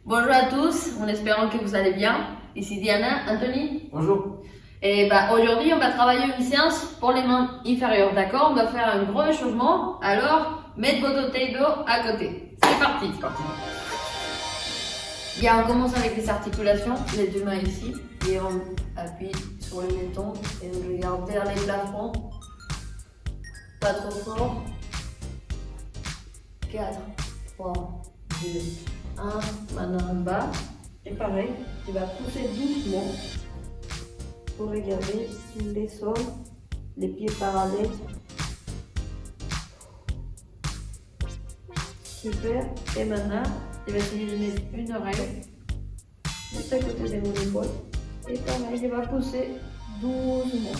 Bonjour à tous, en espérant que vous allez bien. Ici Diana, Anthony. Bonjour. Et aujourd'hui, on va travailler une séance pour les mains inférieures, d'accord? On va faire un gros échauffement. Alors, mettez votre bouteille d'eau à côté. C'est parti. Bien, on commence avec les articulations, les deux mains ici. Et on appuie sur le menton et on regarde vers les plafonds. Pas trop fort. 4, 3, 2, 1. Maintenant en bas. Et pareil, tu vas pousser doucement pour regarder les sols, les pieds parallèles. Super. Et maintenant, tu vas essayer de mettre une oreille juste à côté de mon épaule. Et pareil, je vais pousser doucement.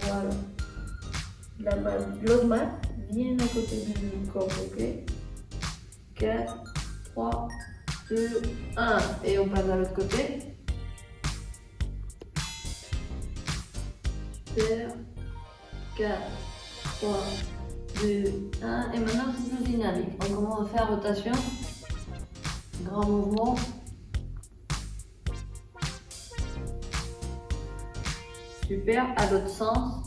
Voilà. L'autre main bien à côté du corps, ok? 4, 3, 2, 1. Et on passe à l'autre côté. Super. 4, 3, 2, 1. Et maintenant, c'est plus dynamique. On commence à faire rotation. Grand mouvement. Super. À l'autre sens.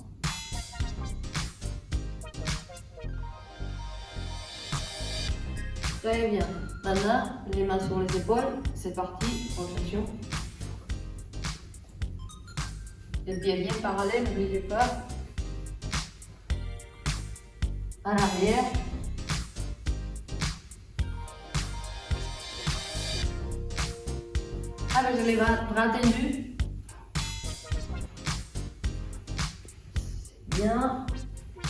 Très bien. Maintenant, les mains sur les épaules. C'est parti. Rotation. Les pieds bien parallèles, n'oubliez pas. À l'arrière. Avec les bras tendus. Bien.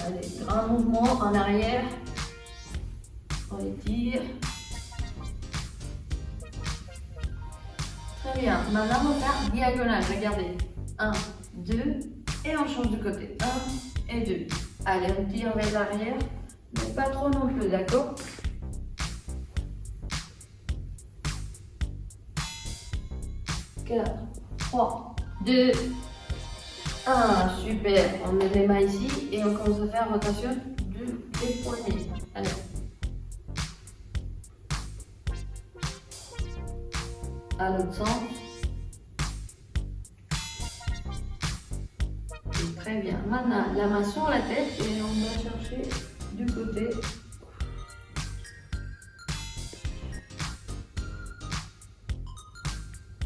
Allez, grand mouvement en arrière. On étire. Très bien. Maintenant, on va faire diagonale. Regardez. 1, 2. Et on change de côté. 1 et 2. Allez, on tire vers l'arrière. Mais pas trop non plus, d'accord? Quatre, 3, 2, 1. Super. On met les mains ici et on commence à faire rotation des poignets. Allez. À l'autre sens. Et très bien. Maintenant, la main sur la tête et on va chercher du côté.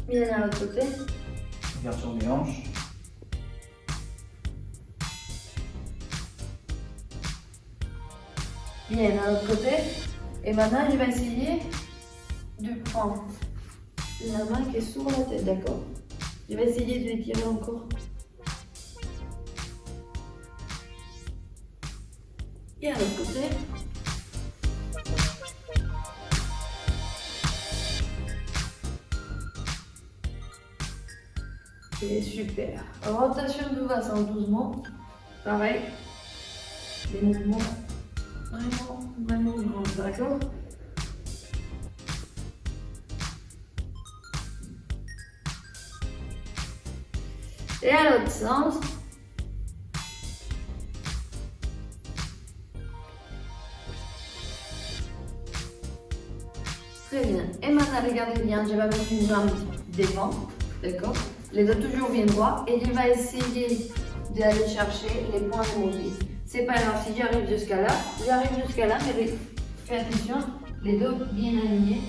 Bien à l'autre côté. Ouverture des hanches. Bien à l'autre côté. Et maintenant, je vais essayer de prendre la main qui est sur la tête, d'accord? Je vais essayer de l'étirer encore. Et à l'autre côté. Et super. Rotation de bassin doucement. Pareil. Les mouvements vraiment grands, d'accord? Et à l'autre sens. Très bien. Et maintenant, regardez bien, je vais mettre une jambe devant, d'accord? Les deux toujours bien droits. Et je vais essayer d'aller chercher les points de mon pied. C'est pas grave, si j'arrive jusqu'à là, mais fais attention, les deux bien alignés.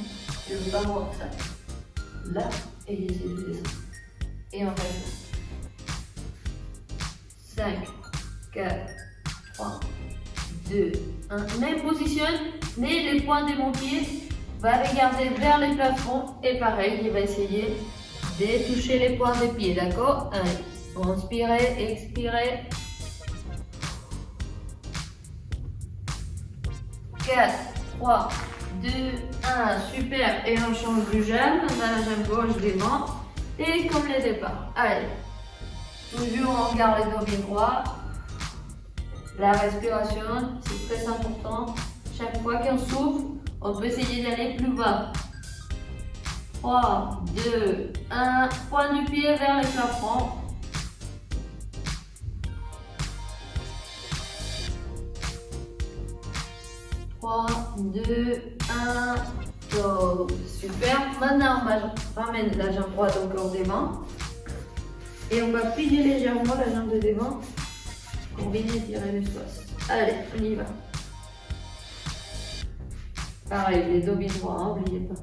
Je ne veux pas voir ça. Là, et j'essaie de descendre. Et on reste là. 5, 4, 3, 2, 1. Même position, mais les points de mon pied va regarder vers les plafonds. Et pareil, je vais essayer de toucher les points des pieds, d'accord? Inspirez, expirez. 4, 3, 2, 1. Super. Et on change de jambe. On a la jambe gauche devant. Et comme le départ. Allez. Toujours on garde les dos bien droits. La respiration, c'est très important. Chaque fois qu'on souffle, on peut essayer d'aller plus bas. 3, 2, 1. Point du pied vers les plafonds. 3, 2, 1, Go. Super. Maintenant, on ramène la jambe droite encore devant. Et on va plier légèrement la jambe de devant pour bien étirer les psoas. Allez, on y va. Pareil, les dos bien droits, hein, n'oubliez pas.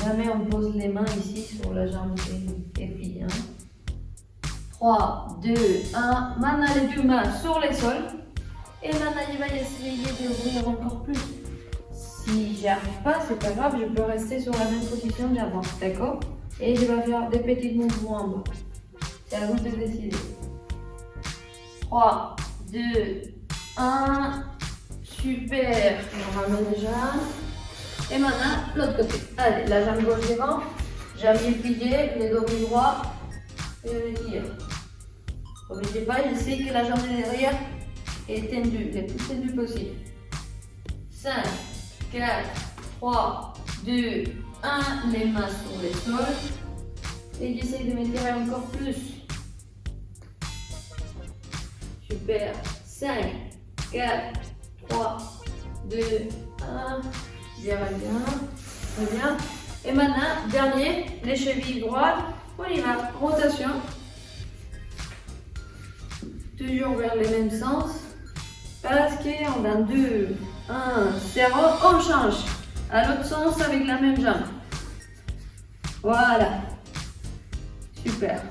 Jamais on pose les mains ici sur la jambe et puis, hein. 3, 2, 1. Maintenant les deux mains sur les sols. Et maintenant il va essayer d'ouvrir encore plus. Si j'y arrive pas, c'est pas grave, je peux rester sur la même position d'avant, d'accord? Et je vais faire des petits mouvements en bas. C'est à vous de décider. 3, 2, 1. Super. On ramène les jambes. Et maintenant, l'autre côté. Allez, la jambe gauche devant, jambe pliée, les dos droits, et on étire. N'oubliez pas, j'essaie que la jambe de derrière est tendue, le plus tendue possible. 5, 4, 3, 2, 1, les mains sur les sols. Et j'essaie de m'étirer encore plus. Super. 5, 4, 3, 2, 1. Bien, très bien. Et maintenant, dernier, les chevilles droites. On y va, rotation. Toujours vers le même sens. Parce qu'on a 2, 1, 0. On change à l'autre sens avec la même jambe. Voilà. Super.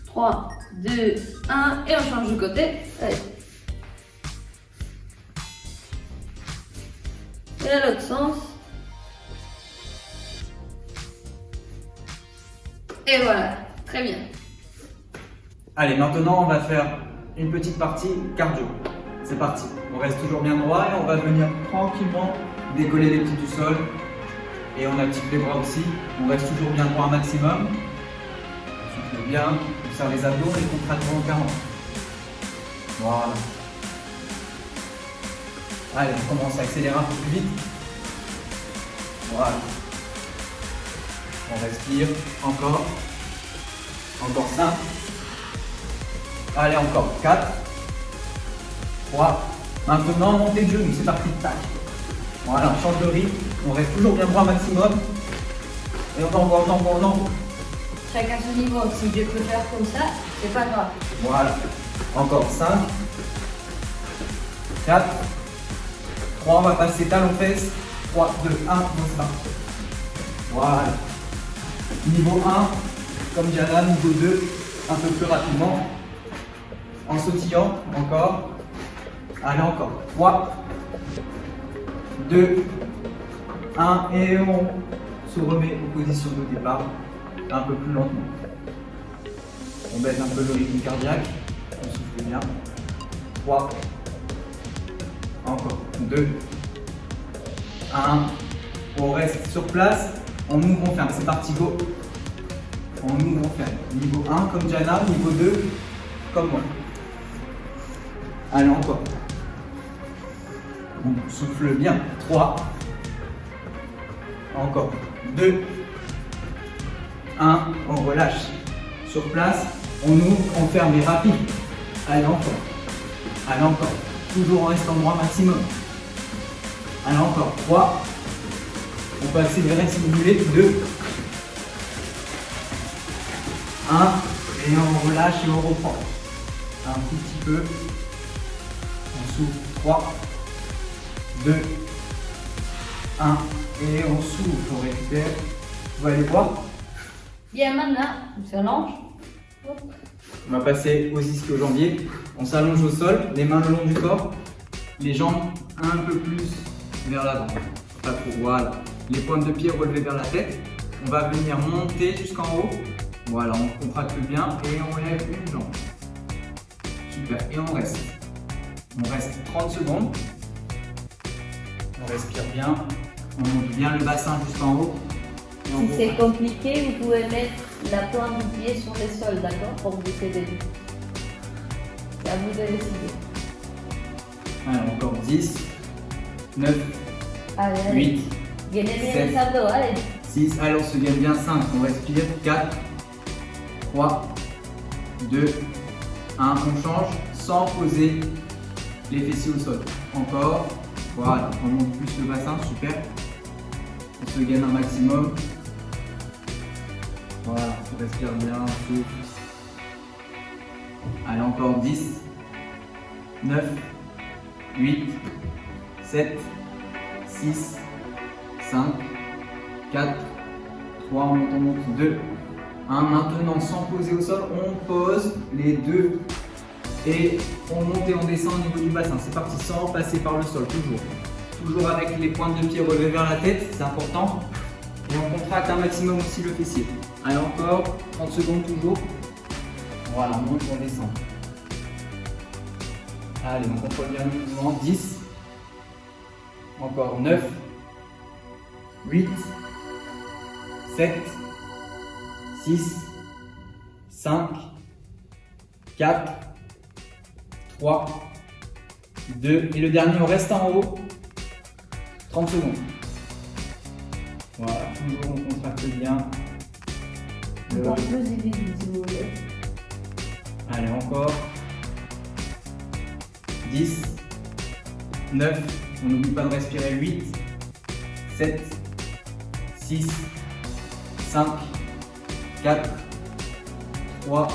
3, 2, 1. Et on change de côté. Allez. Et à l'autre sens. Et voilà, très bien. Allez, maintenant on va faire une petite partie cardio. C'est parti. On reste toujours bien droit et on va venir tranquillement décoller les pieds du sol. Et on active les bras aussi. On reste toujours bien droit un maximum. On souffle bien. On serre les abdos et les contractions volontairement. Voilà. Allez, on commence à accélérer un peu plus vite. Voilà. On respire. Encore. Encore 5. Allez, encore 4. 3. Maintenant, montée de genoux. C'est parti. Tac. Voilà, on change de rythme. On reste toujours bien droit maximum. Et on envoie. Chacun son niveau. Si je peux faire comme ça, c'est pas grave. Voilà. Encore 5. 4. 3, on va passer talon-fesse. 3, 2, 1, on se bat. Voilà. Niveau 1, comme Diana, niveau 2, un peu plus rapidement. En sautillant, encore. Allez, encore. 3, 2, 1, et on se remet en position de départ, un peu plus lentement. On baisse un peu le rythme cardiaque, on souffle bien. 3, encore 2, 1, on reste sur place, on ouvre, on ferme, c'est parti, go. On ouvre, on ferme. Niveau 1 comme Diana, niveau 2 comme moi. Allez, encore. On souffle bien. 3, encore 2, 1, on relâche. Sur place, on ouvre, on ferme et rapide. Allez, encore. Allez, encore. Toujours en restant droit maximum. Allez, encore. 3. On peut accélérer si vous voulez. 2. 1. Et on relâche et on reprend. Un tout petit peu. On souffle. 3. 2. 1. Et on souffle. On récupère. Vous allez voir. Bien, maintenant, on s'allonge. On va passer aux ischio-jambiers. On s'allonge au sol, les mains le long du corps, les jambes un peu plus vers l'avant. Pas trop, voilà. Les pointes de pied relevées vers la tête. On va venir monter jusqu'en haut. Voilà, on contracte bien et on lève une jambe. Super, et on reste. On reste 30 secondes. On respire bien. On monte bien le bassin jusqu'en haut. Si c'est compliqué, vous pouvez mettre la pointe du pied sur le sol, d'accord? Pour vous aider. C'est à vous de décider. Alors, encore 10, 9, Allez, 8, gagnez bien 7, les abdos, allez. 6, allez, on se gagne bien 5, on respire, 4, 3, 2, 1, on change sans poser les fessiers au sol. Encore. Voilà, on monte plus le bassin, super. On se gaine un maximum. Voilà, on respire bien, on souffle. Allez, encore 10, 9, 8, 7, 6, 5, 4, 3, on monte, 2, 1. Maintenant, sans poser au sol, on pose les deux et on monte et on descend au niveau du bassin. C'est parti, sans passer par le sol, toujours. Toujours avec les pointes de pied relevées vers la tête, c'est important. Et on contracte un maximum aussi le fessier. Allez, encore 30 secondes toujours. Voilà, on monte, on descend. Allez, on contrôle bien le mouvement. 10. Encore 9. 8. 7. 6. 5. 4. 3. 2. Et le dernier, on reste en haut. 30 secondes. Voilà, toujours on contracte bien. Encore plus difficile si vous voulez. Allez, encore. 10, 9, on n'oublie pas de respirer. 8, 7, 6, 5, 4, 3,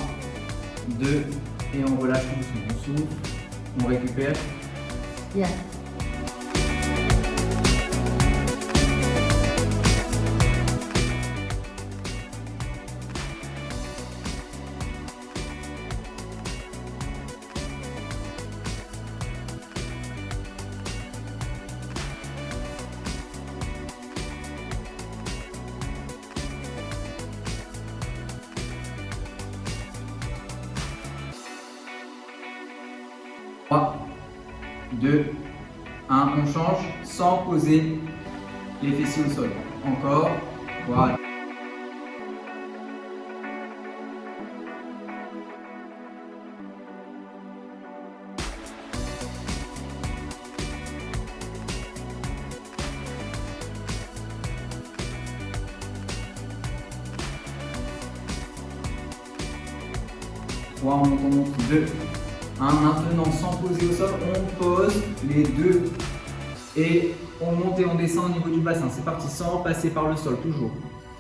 2, et on relâche doucement. On souffle, on récupère. Bien. 3, 2, 1, on change sans poser les fessiers au sol. Encore, voilà. On monte, 2, 1, maintenant sans poser au sol, on pose les deux et on monte et on descend au niveau du bassin. C'est parti, sans passer par le sol, toujours.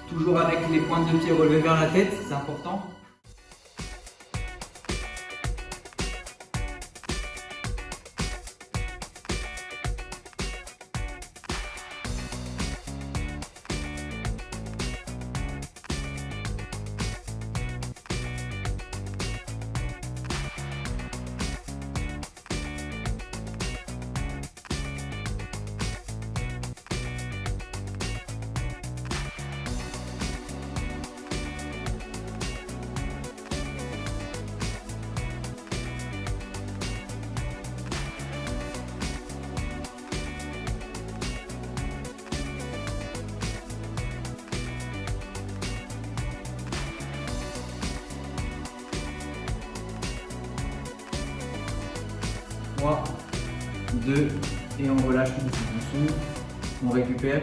Toujours avec les pointes de pied relevées vers la tête, c'est important. Trois, 2, et on relâche tout doucement. On souffle, on récupère.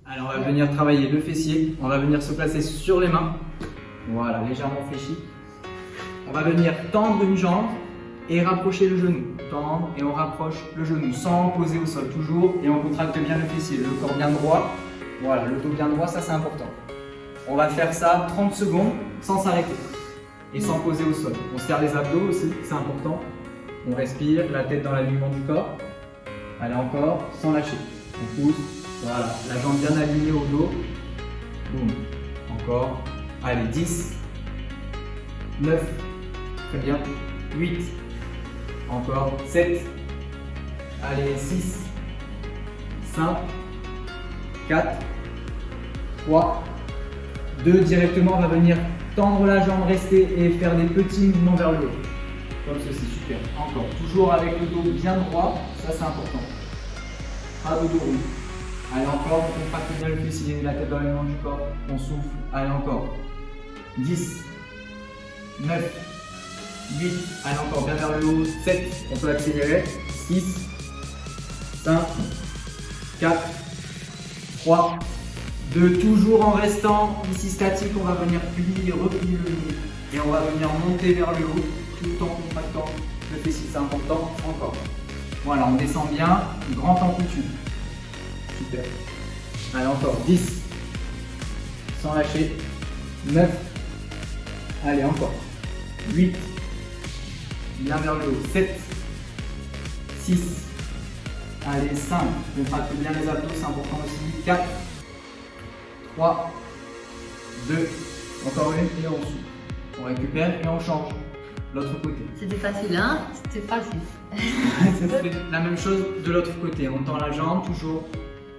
Alors on va venir travailler le fessier, on va venir se placer sur les mains. Voilà, légèrement fléchi. On va venir tendre une jambe et rapprocher le genou. Tendre et on rapproche le genou sans poser au sol toujours. Et on contracte bien le fessier, le corps bien droit. Voilà, le dos bien droit, ça c'est important. On va faire ça 30 secondes sans s'arrêter et sans poser au sol. On serre les abdos aussi, c'est important. On respire, la tête dans l'alignement du corps. Allez, encore, sans lâcher. On pousse, voilà, la jambe bien alignée au dos. Boum. Encore. Allez, 10, 9, très bien, 8, encore, 7, allez, 6, 5, 4, 3, 2, directement, on va venir tendre la jambe, rester et faire des petits mouvements vers le haut. Comme ceci, super. Encore, toujours avec le dos bien droit, ça c'est important. Pas de dos rond. Allez, encore, on contracte bien le fessier, la tête dans l'alignement du corps, on souffle. Allez, encore. 10, 9, 8, allez, encore bien vers le haut. 7, on peut accélérer. 6, 5, 4, 3, 2, toujours en restant ici statique, on va venir plier, replier le genou et on va venir monter vers le haut tout en contractant le fessier, c'est important. Encore. Voilà, on descend bien, grande amplitude. Super. Allez, encore 10. Sans lâcher. 9. Allez, encore. 8. Bien vers le haut. 7. 6. Allez, 5. Contracte bien les abdos, c'est important aussi. 4. 3. 2. Encore une et on souffle. On récupère et on change. L'autre côté. C'était facile, hein? C'était facile. C'est la même chose de l'autre côté. On tend la jambe toujours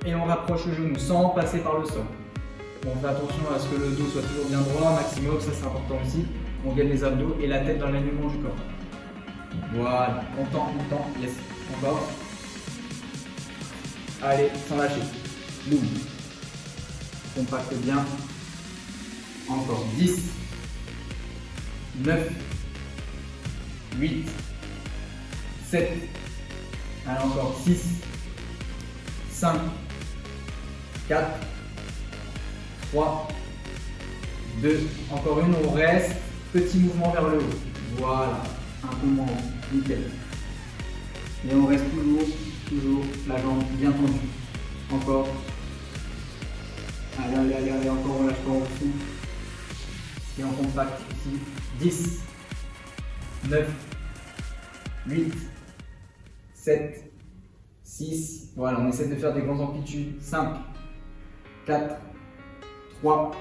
et on rapproche le genou sans passer par le sol. On fait attention à ce que le dos soit toujours bien droit, maximum, ça c'est important aussi. On gagne les abdos et la tête dans l'alignement du corps. Voilà, on tend, yes. Encore. Allez, sans lâcher. Boum. Compacte bien. Encore 10. 9. 8. 7. Allez, encore 6. 5. 4. 3. 2. Encore une, on reste. Petit mouvement vers le haut. Voilà. Un peu moins haut. Nickel. Et on reste toujours la jambe bien tendue. Encore. Allez, encore, on lâche pas en dessous. Et on compacte ici. 10. 9. 8. 7. 6. Voilà, on essaie de faire des grandes amplitudes. 5. 4. 3.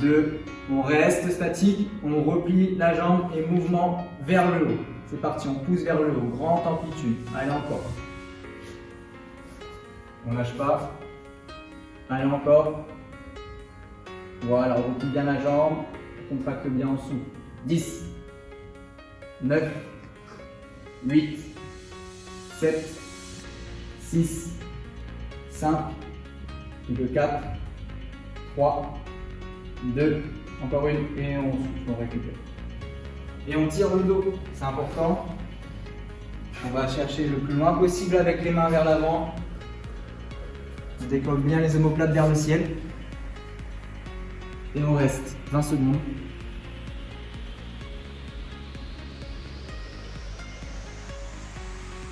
2. On reste statique. On replie la jambe et mouvement vers le haut. C'est parti, on pousse vers le haut. Grande amplitude. Allez, encore. On lâche pas. Allez, encore. Voilà, on replie bien la jambe. On compacte bien en dessous. 10. 9. 8. 7. 6. 5. Plus que 4. 3. 2. Encore une. Et on souffle, on récupère. Et on tire le dos, c'est important. On va chercher le plus loin possible avec les mains vers l'avant. On décolle bien les omoplates vers le ciel. Et on reste 20 secondes.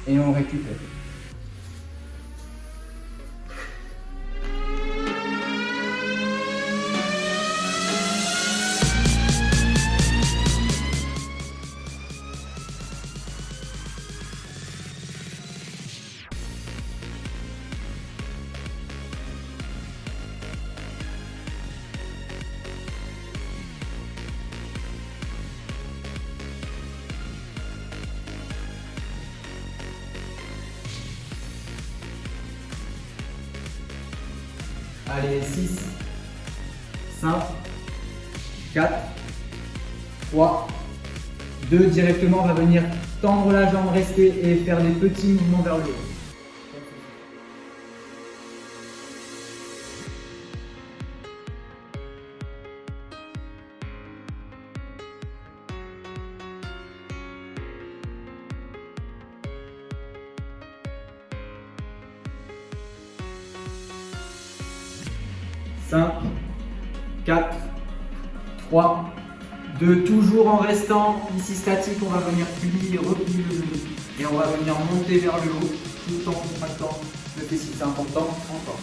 Et on récupère. Allez, 6, 5, 4, 3, 2, directement, on va venir tendre la jambe, rester et faire des petits mouvements vers le haut. 5, 4, 3, 2, toujours en restant ici statique, on va venir plier, replier le genou et on va venir monter vers le haut tout en contractant le fessier, c'est important, encore.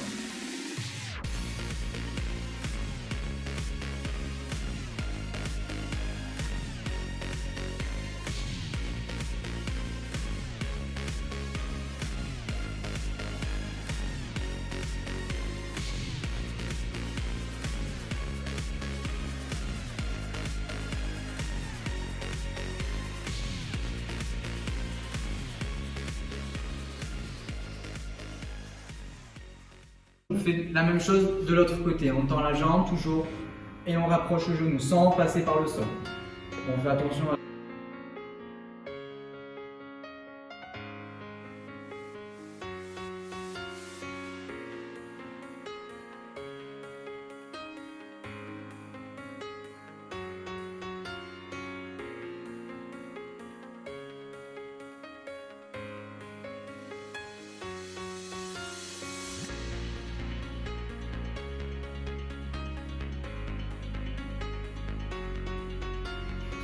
On fait la même chose de l'autre côté, on tend la jambe toujours et on rapproche le genou sans passer par le sol. On fait attention à...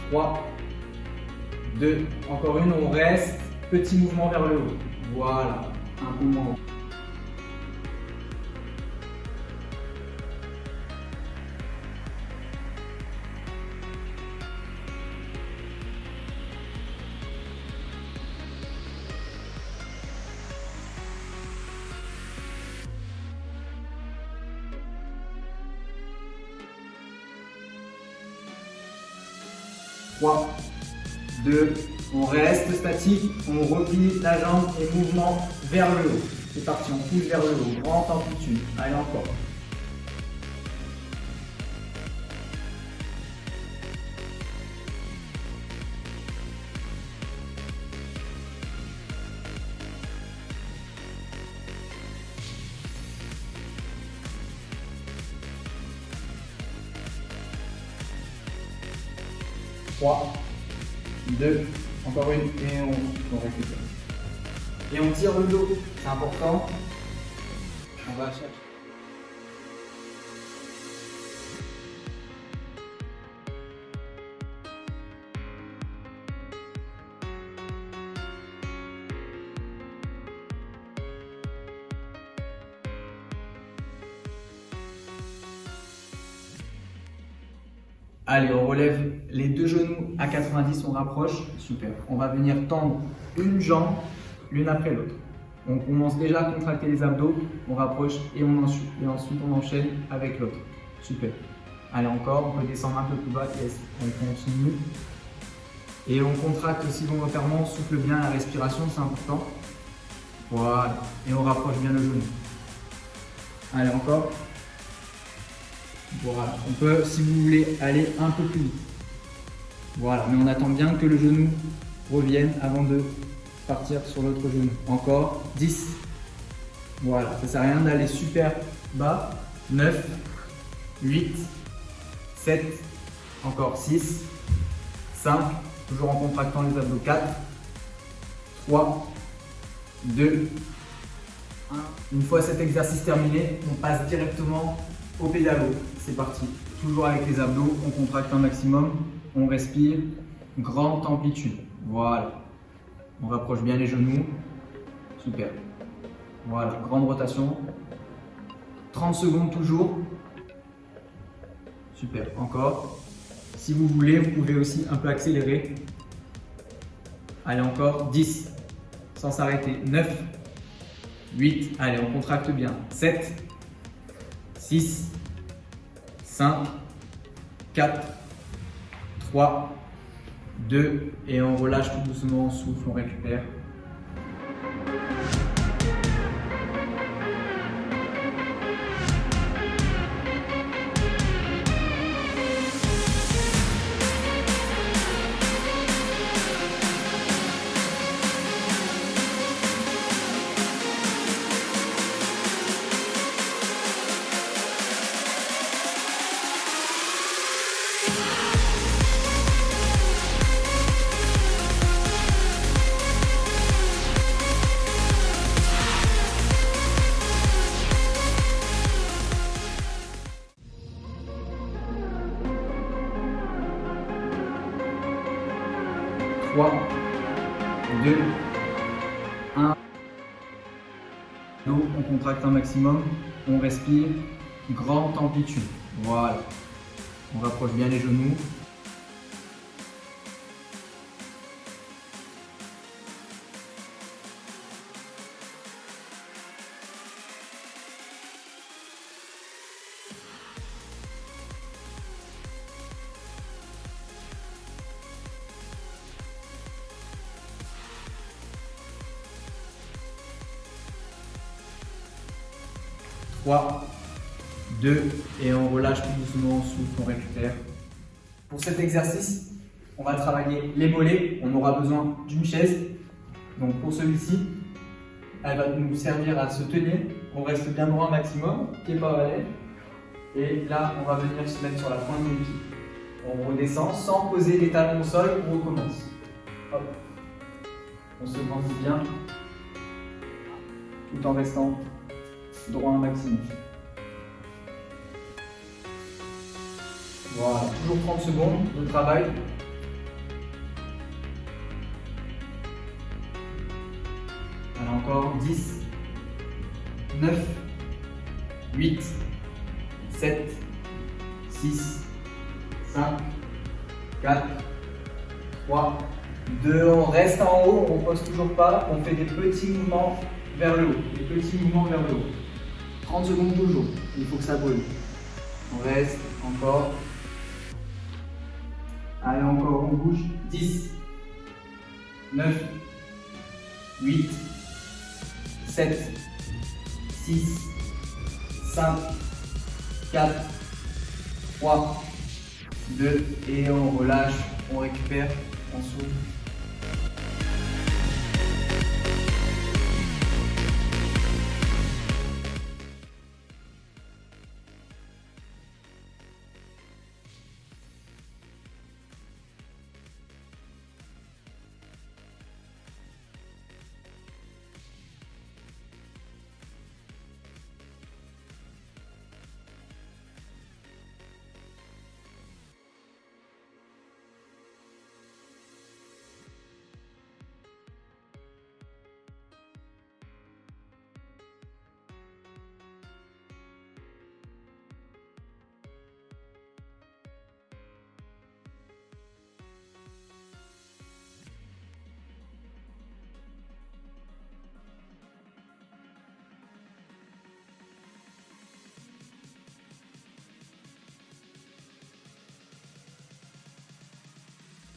Trois, 2, encore une, on reste, petit mouvement vers le haut. Voilà, un peu moins haut. Trois, 2, on reste statique, on replie la jambe et mouvement vers le haut. C'est parti, on pousse vers le haut, grande amplitude. Allez, encore. Trois, 2, encore une, et on récupère. Et on tire le dos, c'est important. On va chercher. Allez, on relève les deux genoux à 90, on rapproche. Super. On va venir tendre une jambe l'une après l'autre. On commence déjà à contracter les abdos, on rapproche et ensuite on enchaîne avec l'autre. Super. Allez, encore, on peut descendre un peu plus bas. Yes. On continue. Et on contracte aussi volontairement, on souffle bien la respiration, c'est important. Voilà. Et on rapproche bien le genou. Allez, encore. Voilà, on peut, si vous voulez, aller un peu plus vite. Voilà, mais on attend bien que le genou revienne avant de partir sur l'autre genou. Encore, 10. Voilà, ça sert à rien d'aller super bas. 9, 8, 7, encore 6, 5, toujours en contractant les abdos. 4, 3, 2, 1. Une fois cet exercice terminé, on passe directement au pédalo. C'est parti. Toujours avec les abdos, on contracte un maximum, on respire, grande amplitude. Voilà. On rapproche bien les genoux. Super. Voilà, grande rotation. 30 secondes toujours. Super, encore. Si vous voulez, vous pouvez aussi un peu accélérer. Allez, encore. 10. Sans s'arrêter. 9. 8. Allez, on contracte bien. 7. 6. 5, 4, 3, 2, et on relâche tout doucement, on souffle, on récupère. Trois, 2, 1. On contracte un maximum, on respire, grande amplitude. Voilà. On rapproche bien les genoux. Trois, 2, et on relâche tout doucement, on souffle, on récupère. Pour cet exercice, on va travailler les mollets. On aura besoin d'une chaise. Donc pour celui-ci, elle va nous servir à se tenir. On reste bien droit un maximum, pied parallèle. Et là, on va venir se mettre sur la pointe des pieds. On redescend sans poser les talons au sol, on recommence. Hop. On se grandit bien, tout en restant droit un maximum. Voilà, toujours 30 secondes de travail. Alors encore 10, 9, 8, 7, 6, 5, 4, 3, 2, on reste en haut, on ne pose toujours pas, on fait des petits mouvements vers le haut, des petits mouvements vers le haut. 30 secondes toujours, il faut que ça brûle. On reste, encore. Allez, encore, on bouge. 10, 9, 8, 7, 6, 5, 4, 3, 2, et on relâche, on récupère, on souffle.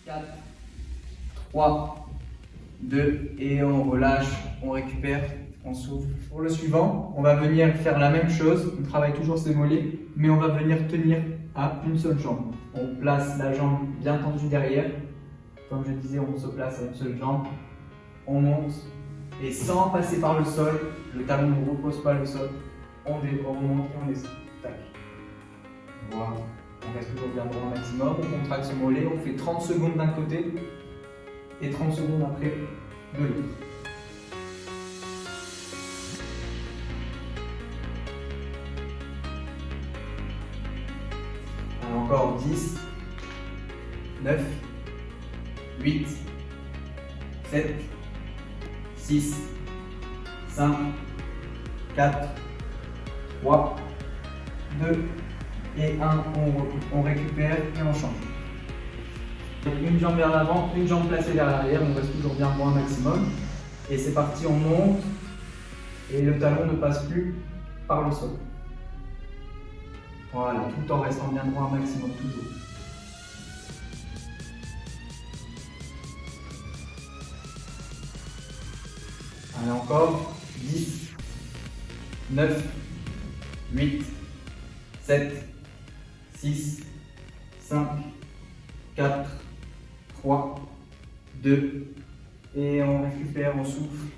Quatre, 3, 2, et on relâche, on récupère, on souffle. Pour le suivant, on va venir faire la même chose, on travaille toujours ses mollets, mais on va venir tenir à une seule jambe. On place la jambe bien tendue derrière, comme je disais, on se place à une seule jambe, on monte, et sans passer par le sol, le talon ne repose pas le sol, on remonte et on descend. Tac. Voilà. On reste toujours bien droit au maximum, on contracte ce mollet, on fait 30 secondes d'un côté et 30 secondes après de l'autre. Alors encore 10, 9, 8, 7, 6, 5, 4, 3, 2, et 1, on récupère et on change. Une jambe vers l'avant, une jambe placée vers l'arrière, on reste toujours bien droit un maximum. Et c'est parti, on monte et le talon ne passe plus par le sol. Voilà, tout en restant bien droit un maximum, toujours. Allez, encore 10, 9, 8, 7, 6, 5, 4, 3, 2, et on récupère, on souffle.